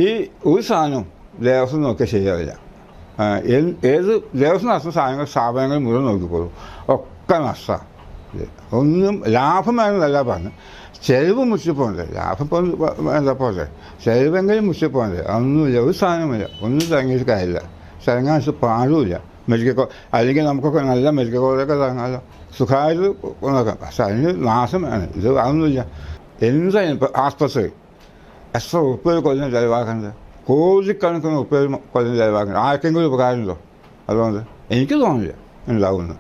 ഈ ഒരു സാധനവും ദേവസ്വം നോക്കിയാൽ ശരിയാവില്ല. ഏത് ദേവസ്വം നടത്തുന്ന സ്ഥാപനങ്ങൾ മുഴുവൻ നോക്കിക്കോളൂ, ഒക്കെ നഷ്ടമാണ്. ഒന്നും ലാഭം വേണമെന്നല്ല പറഞ്ഞ് ചെലവ് മുഷിപ്പോണ്ട്. ലാഭം എന്താ പോലെ ചെലവെങ്കിലും മുഷിപ്പോണ്ട്. ഒന്നുമില്ല, ഒരു സാധനമില്ല, ഒന്നും തിരങ്ങിയിട്ട് കാര്യമില്ല. തിരങ്ങാൻ പാടുമില്ല. മെഡിക്കൽ അല്ലെങ്കിൽ നമുക്കൊക്കെ നല്ല മെഡിക്കൽ കോളേജൊക്കെ തിരങ്ങാമല്ലോ, സുഖമായിട്ട് നോക്കാം. പക്ഷെ അതിന് നാശം വേണം. ഇത് അതൊന്നുമില്ല. എന്തായാലും ഇപ്പോൾ ആസ്പത്രി എത്ര ഉറുപ്പിക കൊല്ലം ചിലവാക്കുന്നത്, കോടിക്കണക്കിന് ഉറുപ്പിക കൊല്ലം ചിലവാക്കുന്നത്. ആർക്കെങ്കിലും ഉപകാരമുണ്ടോ? അതുകൊണ്ട് എനിക്ക് തോന്നില്ല ഉണ്ടാവുമെന്ന്.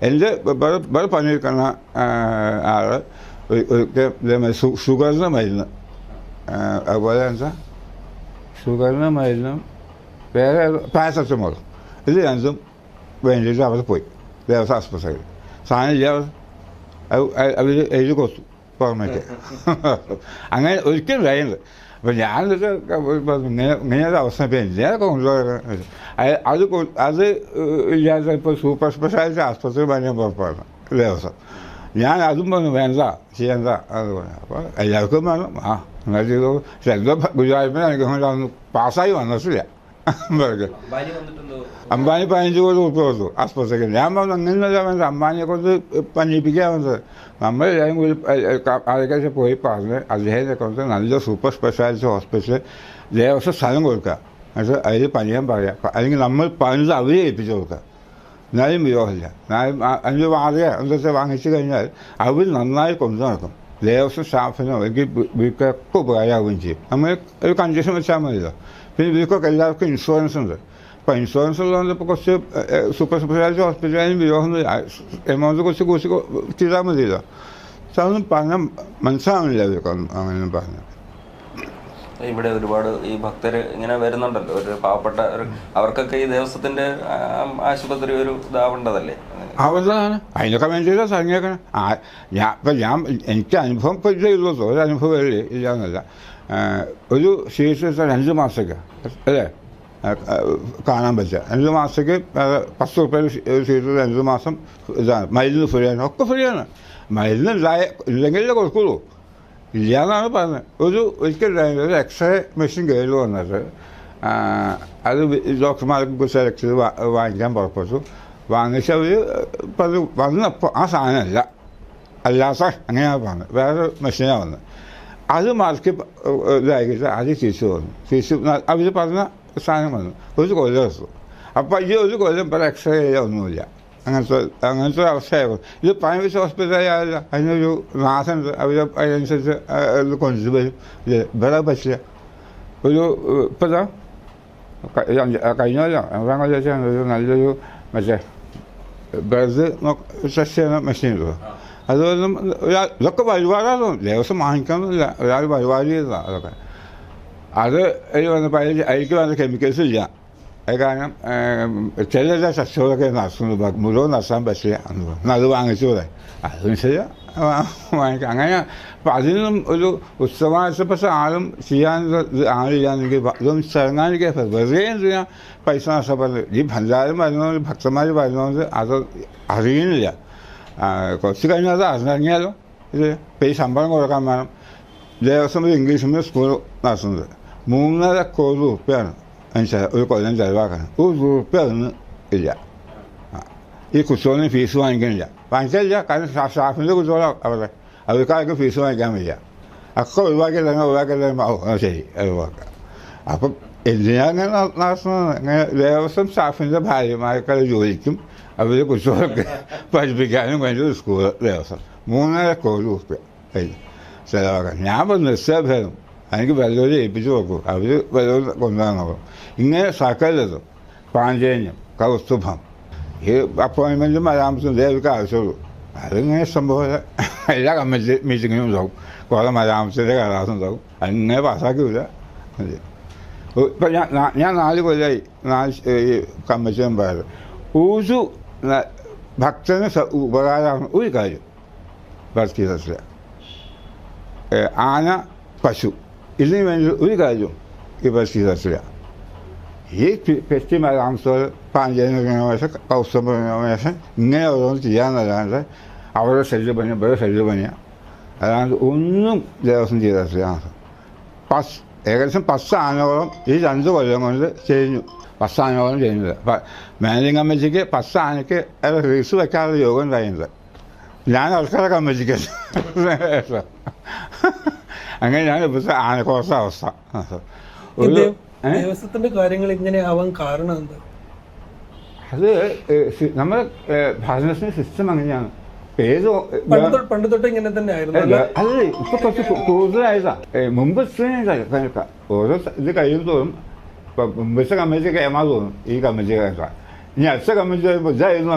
എൻ്റെ വേറെ പണിയെടുക്കുന്ന ആൾ ഒരിക്കൽ ഷുഗറിന് മരുന്ന്, അതുപോലെ എന്താ ഷുഗറിന് മരുന്നും വേറെ പാരസെറ്റമോൾ, ഇത് രണ്ടും വേണ്ടിയിട്ട് അവർ പോയി ദേവസ്വം ആസ്പത്രിയിൽ. സാധനം ഇല്ല, അവർ എഴുതി കൊടുത്തു പുറമേക്ക്. അങ്ങനെ ഒരിക്കലും കഴിയുന്നത്. അപ്പം ഞാനിതൊക്കെ ഇങ്ങനെയൊരു അവസ്ഥ ഇപ്പം എന്തിനൊക്കെ കൊണ്ടുപോകുന്നത്. അത് ഇല്ലാതെ ഇപ്പോൾ സൂപ്പർ സ്പെഷ്യാലിറ്റി ആസ്പത്രി പണിയാൻ പുറപ്പാണ് ദേവസ്വം. ഞാൻ അതും പറഞ്ഞു വേണ്ട ചെയ്യണ്ട അത് പറഞ്ഞു. അപ്പോൾ എല്ലാവർക്കും വേണം. അങ്ങനെ ചെയ്തു. പക്ഷെ എന്തോ ഗുരുവായൂരിനെ അനുഗ്രഹം കൊണ്ട് അതൊന്നും പാസ്സായി വന്നിട്ടില്ല. അംബാനി 15 കോടി ഉറുപ്പിക കൊടുത്തു ആസ്പത്രിക്ക്. ഞാൻ പറഞ്ഞു അങ്ങനെയല്ല വേണ്ടത്, അംബാനിയെ കൊണ്ട് പണിയിപ്പിക്കാൻ വന്നത്. നമ്മളെല്ലാവരും കൂടി ആൾക്കാരെ പോയി പറഞ്ഞ് അദ്ദേഹത്തെ കൊണ്ട് നല്ല സൂപ്പർ സ്പെഷ്യാലിറ്റി ഹോസ്പിറ്റലിൽ ദേവസ്വം സ്ഥലം കൊടുക്കുക, എന്നിട്ട് അതിൽ പണിയാൻ പറയുക. അല്ലെങ്കിൽ നമ്മൾ പണിത് അവരെ ഏൽപ്പിച്ച് കൊടുക്കുക. എന്നാലും വിരോധമില്ല. എന്നാലും 5 വാടക എന്തൊക്കെ വാങ്ങിച്ചു കഴിഞ്ഞാൽ അവർ നന്നായി കൊണ്ടു നടക്കും. ദേവസ്വം സ്റ്റാഫിനോ അല്ലെങ്കിൽ ഇവർക്കൊക്കെ ഉപകാരമാവുകയും ചെയ്യും. നമ്മൾ ഒരു കണ്ടീഷൻ വെച്ചാൽ മതിയല്ലോ. പിന്നെ ഇവർക്കൊക്കെ എല്ലാവർക്കും ഇൻഷുറൻസ് ഉണ്ട്. അപ്പോൾ ഇൻഷുറൻസ് ഉള്ളതുകൊണ്ട് ഇപ്പോൾ കുറച്ച് സൂപ്പർ സ്പെഷ്യാലിറ്റി ഹോസ്പിറ്റലിലും വിരോധമൊന്നുമില്ല. എമൗണ്ട് കുറച്ച് ചെയ്താൽ മതിയല്ലോ. പക്ഷെ അതൊന്നും പറഞ്ഞാൽ മനസ്സിലാവുന്നില്ല ഇവർക്കൊന്നും അങ്ങനെയൊന്നും പറഞ്ഞു. ഇവിടെ ഒരുപാട് ഈ ഭക്തർ ഇങ്ങനെ വരുന്നുണ്ടല്ലോ, ഒരു പാവപ്പെട്ട അവർക്കൊക്കെ ഈ ദേവസ്വത്തിന്റെ ആശുപത്രി ഒരു ഇതാവേണ്ടതല്ലേ? അവതാണ് അതിനൊക്കെ വേണ്ടിയില്ല സംഖ്യക്കണം. എനിക്ക് അനുഭവം ഇപ്പോൾ ഇല്ലല്ലോ, ഒരു അനുഭവം ഇല്ല എന്നല്ല. ഒരു സീറ്റ് 2 മാസത്തേക്ക് അല്ലേ കാണാൻ പറ്റുക. 2 മാസത്തേക്ക് 10 ഉറുപ്പിക സീറ്റ് 2 മാസം ഇതാണ്. മരുന്ന് ഫ്രീയാണ്, ഒക്കെ ഫ്രീയാണ്. മരുന്ന് ഇല്ലെങ്കിലേ കൊടുക്കുള്ളൂ, ഇല്ല എന്നാണ് പറഞ്ഞത്. ഒരിക്കൽ ഒരു എക്സ്റേ മെഷീൻ കയറി വന്നിട്ട് അത് ഡോക്ടർമാർക്ക് സെലക്ട് ചെയ്ത് വാങ്ങിക്കാൻ പുറപ്പെട്ടു. വാങ്ങിച്ച് അവർ വന്നപ്പോൾ ആ സാധനമല്ല, അല്ലാത്ത അങ്ങനെയാണ് പറഞ്ഞത്, വേറെ മെഷീനാണ് വന്നത്. അത് മാർക്ക് ഇതാക്കിയിട്ട് അത് തിരിച്ചു വന്നു. അവർ പറഞ്ഞ സാധനം വന്നു. ഒരു കൊല്ലം എടുത്തു. അപ്പോൾ ഈ ഒരു കൊല്ലം ഇപ്പോൾ എക്സ്റേ ചെയ്യാൻ ഒന്നുമില്ല. അങ്ങനത്തെ ഒരു അവസ്ഥയായിരുന്നു. ഇത് പ്രൈവറ്റ് ഹോസ്പിറ്റലായാലും അതിനൊരു നാശമുണ്ട്. അവർ അതിനനുസരിച്ച് കൊണ്ടുവരും. ഇവിടെ പറ്റില്ല. ഇപ്പോൾ കഴിഞ്ഞ കൊല്ലം 5-ാം കൊല്ലം വെച്ചാൽ ഒരു നല്ലൊരു മറ്റേ ബ്ലഡ് ടെസ്റ്റ് ചെയ്യുന്ന മെഷീൻ ഉള്ളൂ. അതൊന്നും ഇതൊക്കെ പരിപാടിയാണ്. ദേവസ്വം വാങ്ങിക്കാനൊന്നുമില്ല, ഒരാൾ പരിപാടി ചെയ്തതാണ് അതൊക്കെ. അത് വന്നപ്പോൾ അതിലേക്ക് വേണ്ട കെമിക്കൽസ് ഇല്ല. അത് കാരണം ചില ശസ്ത്രങ്ങളൊക്കെ നടത്തുന്നത് മുഴുവൻ നടത്താൻ പറ്റില്ല എന്ന് പറഞ്ഞു. അത് വാങ്ങിച്ചു പോലെ അതനുസരിച്ച് വാങ്ങിക്കാം. അങ്ങനെ അപ്പം അതിനും ഒരു ഉത്സവാസപ്പെട്ട ആളും ചെയ്യാൻ ആളില്ലാന്നെങ്കിൽ ഇതൊന്നും ചെറങ്ങാനിക്കാൻ വെറുതെ എന്തിനാ പൈസ നഷ്ടപ്പെടുന്നത്. ഈ ഭണ്ഡാരം വരുന്നതുകൊണ്ട് ഭക്തന്മാർ വരുന്നതുകൊണ്ട് അത് അറിയുന്നില്ല. കുറച്ച് കഴിഞ്ഞാൽ അത് അറിഞ്ഞാലോ ഇത് ഇപ്പം ഈ ശമ്പളം കൊടുക്കാൻ വേണം. ദേവസ്വം ഇംഗ്ലീഷ് മീഡിയം സ്കൂൾ നടത്തുന്നത് 3.5 കോടി ഉറുപ്പികയാണ് ഒരു കൊല്ലം ചിലവാക്കണം. 1 ഉറുപ്പിക അതൊന്നും ഇല്ല. ഈ കുട്ടികളിന് ഫീസ് വാങ്ങിക്കാനില്ല. കാരണം സ്റ്റാഫിൻ്റെ കുട്ടികളോ അവർക്കാർക്ക് ഫീസ് വാങ്ങിക്കാൻ വയ്യ. ഒക്കെ ഒഴിവാക്കി ശരി ഒഴിവാക്കാം. അപ്പം എന്തിനാണ് അങ്ങനെ നടത്തുന്നത്? അങ്ങനെ ദേവസ്വം സ്റ്റാഫിൻ്റെ ഭാര്യമാർക്കുള്ള ജോലിക്കും അവർ കുട്ടികളൊക്കെ പഠിപ്പിക്കാനും വേണ്ടി ഒരു സ്കൂൾ ദേവസ്വം 3.5 കോടി ഉറുപ്പിക ചിലവാക്കാൻ. ഞാൻ പറഞ്ഞു നിശ്ചയഭേദം എനിക്ക് വല്ലവരും ഏൽപ്പിച്ചു കൊടുക്കും, അവർ വല്ലവരും കൊണ്ടുവരാൻ നോക്കും. ഇങ്ങനെ സകലതും പാഞ്ചേന്യം കൗസ്തുഭം ഈ അപ്പോയിൻമെൻറ്റും മലയാളത്തും ഇതേവർക്ക് ആവശ്യമുള്ളൂ. അതിങ്ങനെ സംഭവം എല്ലാ കമ്മിറ്റി മീറ്റിങ്ങിനും ഉണ്ടാവും. കുറേ മലയാളത്തിൻ്റെ കലാസം ഉണ്ടാവും. അങ്ങനെ പാസ്സാക്കില്ല. ഇപ്പം ഞാൻ 4 കൊല്ലമായി 4 കമ്മിറ്റി മെമ്പർ. ഒരു ഭക്തന് ഉപകാരമാണ് ഒരു കാര്യം ഭക്തിരത്തില്ല. ആന പശു ഇതിന് വേണ്ടി ഒരു കാര്യവും ഈ ഭക്തിരത്തില്ല. ഈ പെറ്റി മലയാളത്തോട് പാഞ്ചേന്ദ്രവേഷം കൗസ്തുഭവേഷം ഇങ്ങനെ ഓരോന്ന് ചെയ്യാന്നല്ലാണ്ട് അവരുടെ ശരീരപണിയ വേറെ ശരീരപണിയ അല്ലാണ്ട് ഒന്നും ദേവസ്വം ചെയ്തിട്ടില്ല. ഏകദേശം 10 ആനയോളം ഈ 2 കൊല്ലം കൊണ്ട് കഴിഞ്ഞു. 10 ആനയോളം ചെയ്യുന്നത്. അപ്പം മാനേജിങ് കമ്മിറ്റിക്ക് 10 ആനയ്ക്ക് റീസ് വെക്കാനുള്ള യോഗം ഉണ്ടായിരുന്നത്. ഞാൻ ആൾക്കാരെ കമ്മിറ്റിക്ക് അങ്ങനെയാണ് ഇപ്പോഴത്തെ ആനക്കോർത്ത അവസ്ഥ. ദേവസ്വത്തിന്റെ കാര്യങ്ങൾ ഇങ്ങനെ ആവാൻ കാരണം എന്താ? അത് നമ്മുടെ ഭരണത്തിന് സിസ്റ്റം അങ്ങനെയാണ്. ഏത് പണ്ട് തൊട്ട് ഇങ്ങനെ തന്നെ ആയിരുന്നു. അല്ല, ഇപ്പൊ കുറച്ച് കൂടുതലായതാ. മുമ്പ് ഇത്രയും ഓരോ ഇത് കഴിയുമ്പോഴും ഇപ്പൊ മുമ്പത്തെ കമ്മിറ്റി കേമാ തോന്നും ഈ കമ്മിറ്റിക്കാർക്ക്. ഇനി അടുത്ത കമ്മിറ്റി കഴിയുമ്പോൾ ഇതായിരുന്നു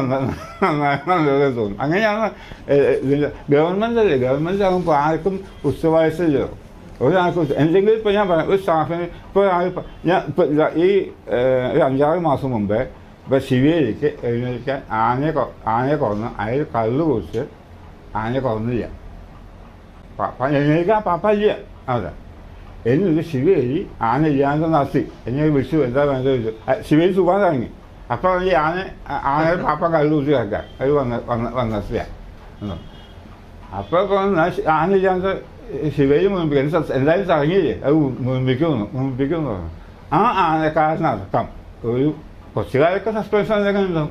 നന്നായി തോന്നും. അങ്ങനെയാണ് ഗവൺമെന്റ് അല്ലേ. ഗവൺമെന്റ് ആകുമ്പോൾ ആർക്കും ഉത്സവായസല്ലോ. ഒരാൾക്ക് എന്തെങ്കിലും ഇപ്പോൾ ഞാൻ പറയാം, ഒരു സ്റ്റാഫിന് ഇപ്പോൾ ഞാൻ ഇപ്പോൾ ഈ ഒരു 5-6 മാസം മുമ്പേ ഇപ്പോൾ ശിവേലിക്ക് എഴുന്നേൽക്കാൻ ആനയെ കുറഞ്ഞ് അയാൾ കള്ളു കുറിച്ച് ആനയെ കുറഞ്ഞില്ല. എഴുന്നേൽക്കാൻ പാപ്പ ഇല്ല അവിടെ. എന്നിട്ട് ശിവേലി ആന ഇല്ലാണ്ട് നടത്തി. എന്നെ വിളിച്ചു എന്താ വേണ്ടത് ചോദിച്ചു. ശിവേലി സുഖം തുടങ്ങി. അപ്പോൾ ഈ ആനയെ പാപ്പ കള്ളു കുറിച്ച് കിടക്കാം. അത് വന്നെത്തില്ല. അപ്പോൾ ആന ഇല്ലാണ്ട് ശിവേലി മുൻപിക്കും എന്തായാലും തുടങ്ങിയില്ലേ, അത് മുൻപിക്കുമെന്ന് പറഞ്ഞു. ആ ആനക്കാരനടക്കം ഒരു കുറച്ചു കാലമൊക്കെ സസ്പെൻഷൻ എന്തൊക്കെ ഉണ്ടാവും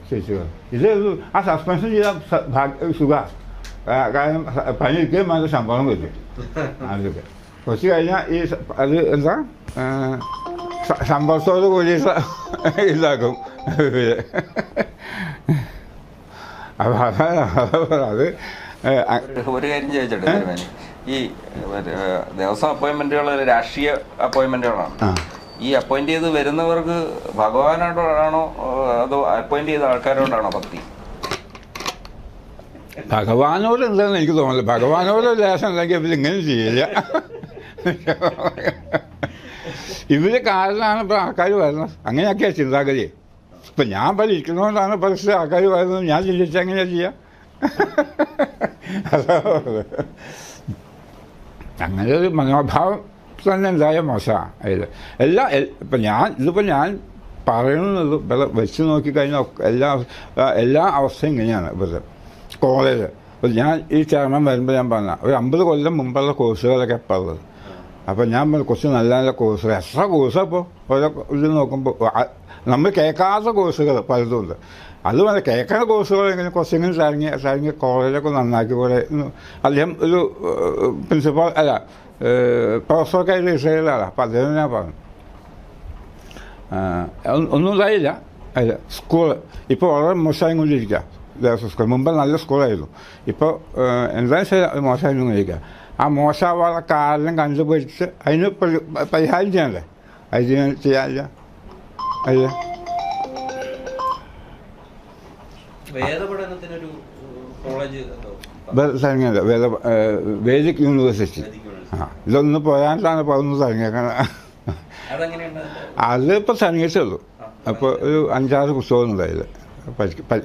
ചേച്ചികൾ. ഇത് ആ സസ്പെൻഷൻ ചെയ്താൽ സുഖമാണ്. കാരണം പനി ഇരിക്കുകയും അതിൻ്റെ ശമ്പളം കിട്ടും. അതൊക്കെ കുറച്ച് കഴിഞ്ഞാൽ ഈ അത് എന്താ സമ്പർത്തോട് കൂടി ഇതാക്കും. അപ്പം അത് ഒരു കാര്യം ചോദിച്ചോട്ടെ, ഈ ദേവസ്വം അപ്പോയിന്റ്മെന്റുകൾ രാഷ്ട്രീയ അപ്പോയിന്റ്മെന്റുകളാണ്. ഈ അപ്പോയിന്റ് ചെയ്ത് വരുന്നവർക്ക് ഭഗവാനോടാണോ അതോ അപ്പോയിന്റ് ചെയ്ത ആൾക്കാരോടാണോ ഭക്തി? ഭഗവാനോട് എന്താണെന്ന് എനിക്ക് തോന്നുന്നില്ല. ഭഗവാനോട് ലേശം ഉണ്ടെങ്കിൽ ഇവരിങ്ങനെ ചെയ്യില്ല. ഇവര് കാരണമാണ് ഇപ്പോൾ ആൾക്കാർ വരുന്നത്. അങ്ങനെയൊക്കെയാണ് ചിന്താഗതി. ഇപ്പം ഞാൻ പല ഇരിക്കുന്നതുകൊണ്ടാണ് പല ആൾക്കാർ വരുന്നത്. ഞാൻ ചിന്തിച്ചാൽ എങ്ങനെയാണ് ചെയ്യുക? അങ്ങനെ ഒരു മനോഭാവം തന്നെ ഉണ്ടായ മോശമാണ് അതിൽ ഇപ്പം ഞാൻ പറയുന്നത് വെച്ച് നോക്കിക്കഴിഞ്ഞാൽ എല്ലാ അവസ്ഥയും ഇങ്ങനെയാണ്. ഇപ്പോഴത്തെ കോളേജ് ഇപ്പോൾ ഞാൻ ഈ ചെയർമാൻ വരുമ്പോൾ ഞാൻ പറഞ്ഞ ഒരു 50 കൊല്ലം മുമ്പുള്ള കോഴ്സുകളൊക്കെ പറഞ്ഞത്. അപ്പോൾ ഞാൻ കുറച്ച് നല്ല നല്ല കോഴ്സുകൾ എത്ര കോഴ്സാണ് ഇപ്പോൾ ഓരോ ഇത് നോക്കുമ്പോൾ നമ്മൾ കേൾക്കാത്ത കോഴ്സുകൾ പലതും ഉണ്ട്. അതുപോലെ കേൾക്കുന്ന കോഴ്സുകൾ ഇങ്ങനെ കുറച്ചെങ്കിലും തരങ്ങി കോളേജൊക്കെ നന്നാക്കി പോലെ അദ്ദേഹം ഒരു പ്രിൻസിപ്പൽ അല്ല പ്രൊഫസറൊക്കെ ആയിട്ട് ഇസ്രയേലാണ്. അപ്പം അദ്ദേഹം ഞാൻ പറഞ്ഞു ഒന്നും ഉണ്ടായില്ല. അതിൽ സ്കൂൾ ഇപ്പോൾ വളരെ മോശമായിക്കൊണ്ടിരിക്കുക. ദേവസ്വം സ്കൂൾ മുമ്പ് നല്ല സ്കൂളായിരുന്നു. ഇപ്പോൾ എന്തായാലും ശരി മോശമായിക്കൊണ്ടിരിക്കുക. ആ മോശമാവാനുള്ള കാരണം കണ്ടുപിടിച്ച് അതിന് പരിഹാരം ചെയ്യണ്ടേ? അത് ചെയ്യാനില്ല. അത് വേദിക് യൂണിവേഴ്സിറ്റി. ഇതൊന്ന് പോയാലാണ് ഇപ്പോൾ ഒന്ന് തുടങ്ങിയേക്കണം. അതിപ്പോൾ തുടങ്ങിയിട്ടുള്ളൂ. അപ്പോൾ ഒരു 5-6 പുസ്തകം ഉണ്ടായില്ല.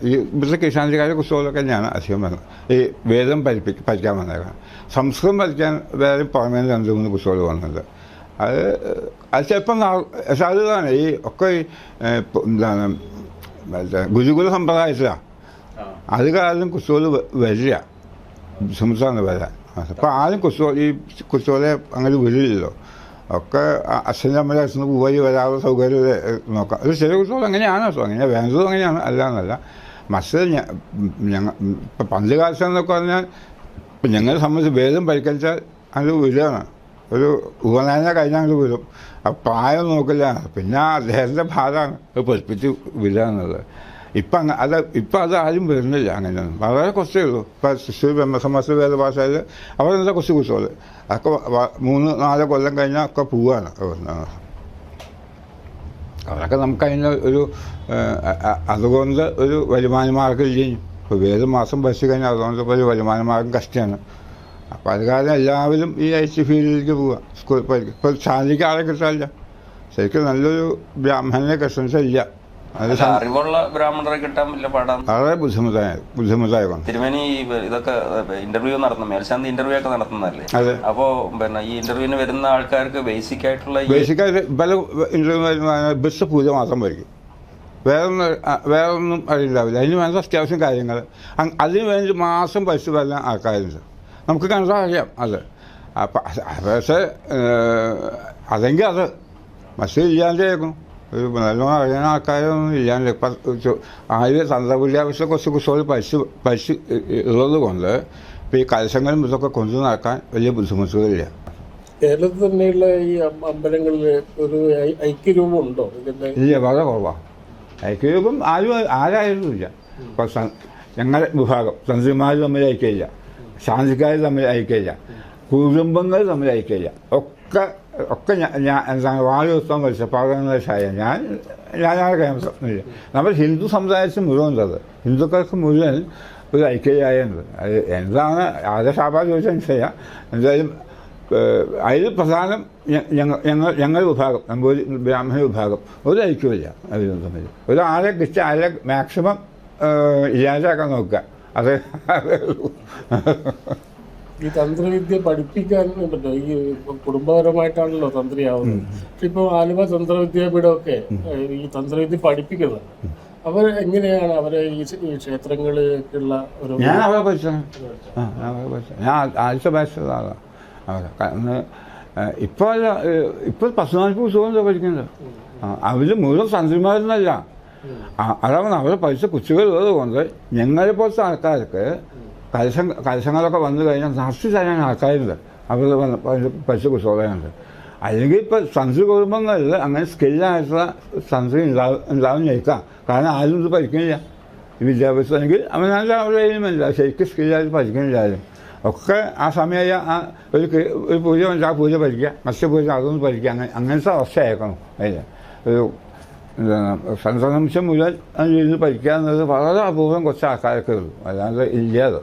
ഈ ഇവിടുത്തെ കിഷാന്തിക്കാരുടെ പുസ്തകമൊക്കെ തന്നെയാണ് അധികം വന്നത്. ഈ വേദം പഠിക്കാൻ വന്നേക്കണം. സംസ്കൃതം പഠിക്കാൻ വേറെ പുറമേ 2-3 പുസ്തകങ്ങൾ വന്നത്. അത് ചിലപ്പം സാധ്യതയാണ്. ഈ ഒക്കെ എന്താണ് ഗുരുകുല സമ്പ്രദായത്തിലാണ്. അത് കാരണം കുസ്തോല് വരിക സംസ്ഥാനം വരാൻ. അപ്പോൾ ആരും ഈ കുസ്തോലെ അങ്ങനെ വരില്ലല്ലോ. ഒക്കെ അച്ഛൻ്റെ അമ്മയുടെ അച്ഛന് പോയി വരാനുള്ള സൗകര്യം നോക്കാം. അത് ചില കുസ്തോൾ അങ്ങനെയാണ്. അങ്ങനെ വേണ്ടതും അങ്ങനെയാണ്, അല്ലാന്നല്ല. മറ്റത് ഇപ്പം പണ്ട് കാലത്തെന്നൊക്കെ പറഞ്ഞാൽ ഇപ്പം ഞങ്ങളെ സംബന്ധിച്ച് വേദം പരിക്കരിച്ചാൽ അത് വരികയാണ്. ഒരു ഉപനയന കഴിഞ്ഞാൽ അങ്ങോട്ട് വരും. അപ്പം പ്രായം നോക്കില്ല. പിന്നെ അദ്ദേഹത്തിൻ്റെ ഭാഗമാണ് അത് പഠിപ്പിച്ച് വിടുക എന്നുള്ളത്. ഇപ്പം അത് ആരും വരുന്നില്ല. അങ്ങനെയൊന്നും വളരെ കുറച്ചേ ഉള്ളൂ. ഇപ്പം തൃശ്ശൂർ ബ്രഹ്മസമാസ വേദഭാഷയിൽ അവരെന്താ കുറച്ച് കുറിച്ചോളൂ. അതൊക്കെ 3-4 കൊല്ലം കഴിഞ്ഞാൽ ഒക്കെ പോവുകയാണ്. അവരൊക്കെ നമുക്കതിന് ഒരു അതുകൊണ്ട് ഒരു വരുമാന മാർഗ്ഗം ചെയ്യും. ഇപ്പോൾ വേദ മാസം പഠിച്ചു കഴിഞ്ഞാൽ അതുകൊണ്ട് ഇപ്പോൾ ഒരു വരുമാന മാർഗ്ഗം കഷ്ടമാണ്. അപ്പോൾ അത് കാരണം എല്ലാവരും ഈ IT ഫീൽഡിലേക്ക് പോവുക. സ്കൂൾ പഠിക്കും. ഇപ്പോൾ ശാന്തിക്ക് ആളെ കിട്ടാനില്ല. ശരിക്കും നല്ലൊരു ബ്രാഹ്മണനെ കസ്റ്റൻസില്ല. അറിവുള്ള ബ്രാഹ്മണരെ കിട്ടാൻ വലിയ പാടാണ്. വളരെ ബുദ്ധിമുട്ടായ തിരുമേനി ഇതൊക്കെ ഇന്റർവ്യൂ നടത്തുന്ന മേൽശാന്തി ഇന്റർവ്യൂ ഒക്കെ നടത്തുന്നതല്ലേ? അപ്പോൾ പിന്നെ ഈ ഇന്റർവ്യൂവിന് വരുന്ന ആൾക്കാർക്ക് ബേസിക്കായിട്ട് പല ഇന്റർവ്യൂ ബസ് പൂജ മാത്രം പഠിക്കും. വേറൊന്നും അറിയില്ലാവില്ല. അതിന് വേണ്ട അത്യാവശ്യം കാര്യങ്ങൾ അതിന് വേണ്ടി മാസം പഠിച്ചു വരുന്ന ആൾക്കാരുണ്ട്. നമുക്ക് കണ്ടാൽ അറിയാം. അത് അപ്പം പക്ഷേ അതെങ്കിൽ അത് പക്ഷേ ഇല്ലാണ്ടായിരിക്കും. ഒരു നല്ലോണം അറിയാൻ ആൾക്കാരൊന്നും ഇല്ലാണ്ട് ഇപ്പം ആര് തന്ത്രപുല്യാവശ്യം കുറച്ച് കുട്ടികൾ പഠിച്ച് ഉള്ളത് കൊണ്ട് ഇപ്പം ഈ കലശങ്ങളും ഇതൊക്കെ കൊണ്ടു നടക്കാൻ വലിയ ബുദ്ധിമുട്ടുകളില്ല. കേരളത്തിൽ തന്നെയുള്ള ഈ അമ്പലങ്ങളിൽ ഒരു ഐക്യരൂപം ഉണ്ടോ ഇതിന്റെ? ഇല്ല, വളരെ കുറവാണ്. ഐക്യരൂപം ആരായാലും ഇല്ല. ഇപ്പം ഞങ്ങളുടെ വിഭാഗം തന്ത്രിമാർ തമ്മിൽ ഐക്യമില്ല, ശാന്തിക്കാർ തമ്മിൽ ഐക്യമില്ല, കുടുംബങ്ങൾ തമ്മിൽ ഐക്യമില്ല. ഒക്കെ ഞാൻ എന്താണ് വാഴോത്സവം കഴിച്ചപ്പാടുന്നതായ ഞാനാണ് കേന്ദ്രമില്ല. നമ്മൾ ഹിന്ദു സമുദായത്തിൽ മുഴുവൻ ഉള്ളത്, ഹിന്ദുക്കൾക്ക് മുഴുവൻ ഒരു ഐക്യതയുണ്ട്. അത് എന്താണ് ആരുടെ ശാപ ചോദിച്ചാൽ ചെയ്യാം. എന്തായാലും അതിൽ പ്രധാനം ഞങ്ങളുടെ വിഭാഗം, നമ്പൂരി ബ്രാഹ്മണ വിഭാഗം ഒരു ഐക്യമില്ല. അതിലും തമ്മിൽ ഒരാളെ കിട്ടിയ ആളെ മാക്സിമം ഇല്ലാതാക്കാൻ നോക്കുക. അതേ ഉള്ളൂ. ഈ തന്ത്രവിദ്യ പഠിപ്പിക്കാൻ പറ്റുമോ? ഈ കുടുംബപരമായിട്ടാണല്ലോ തന്ത്രിയാവുന്നത്. പക്ഷെ ഇപ്പോൾ ആലുവ തന്ത്രവിദ്യാപീഠമൊക്കെ ഈ തന്ത്രവിദ്യ പഠിപ്പിക്കുന്നത് അവർ എങ്ങനെയാണ് അവരെ ഈ ക്ഷേത്രങ്ങളിലേക്കുള്ള ഒരു? ഞാൻ അവരെ പഠിച്ചാണ്. ഞാൻ ആഴ്ച പഠിച്ചത് ആളാണ് അവരെ. കാരണം ഇപ്പോൾ 14 ദിവസം പഠിക്കുന്നത്. അവർ മുഴുവൻ തന്ത്രിമാരെന്നല്ല. അതാണ് അവരെ പഠിച്ച കുട്ടികളുള്ളത് കൊണ്ട് ഞങ്ങളെ പോലത്തെ ആൾക്കാർക്ക് കലശങ്ങളൊക്കെ വന്നു കഴിഞ്ഞാൽ നടത്തി തരാൻ ആൾക്കാരുണ്ട്. അവർ പഠിച്ച കുട്ടികളുണ്ട്. അല്ലെങ്കിൽ ഇപ്പോൾ തന്ത്രി കുടുംബങ്ങളിൽ അങ്ങനെ സ്കില്ലായിട്ടുള്ള തന്ത്രി ഉണ്ടാവും നയിക്കാം. കാരണം ആരും ഇത് പഠിക്കുന്നില്ല. ഈ വിദ്യാഭ്യാസം അല്ലെങ്കിൽ അവനാലും അവരുടെ കയ്യിലുമില്ല. ശരിക്കും സ്കില്ലായിട്ട് പഠിക്കുന്നില്ല ആരും. ഒക്കെ ആ സമയമായ ഒരു പൂജ ആ പൂജ പഠിക്കുക, മത്സ്യ പൂജ അതൊന്നും പഠിക്കുക. അങ്ങനത്തെ അവസ്ഥയായിരിക്കണം. അതിൽ ഒരു എന്താണ് സന്തനംശം മുതൽ ആ രീതിയിൽ പഠിക്കുക എന്നത് വളരെ അപൂർവം കുറച്ച് ആൾക്കാരൊക്കെ ഉള്ളൂ. അല്ലാതെ ഇല്ലാതെ.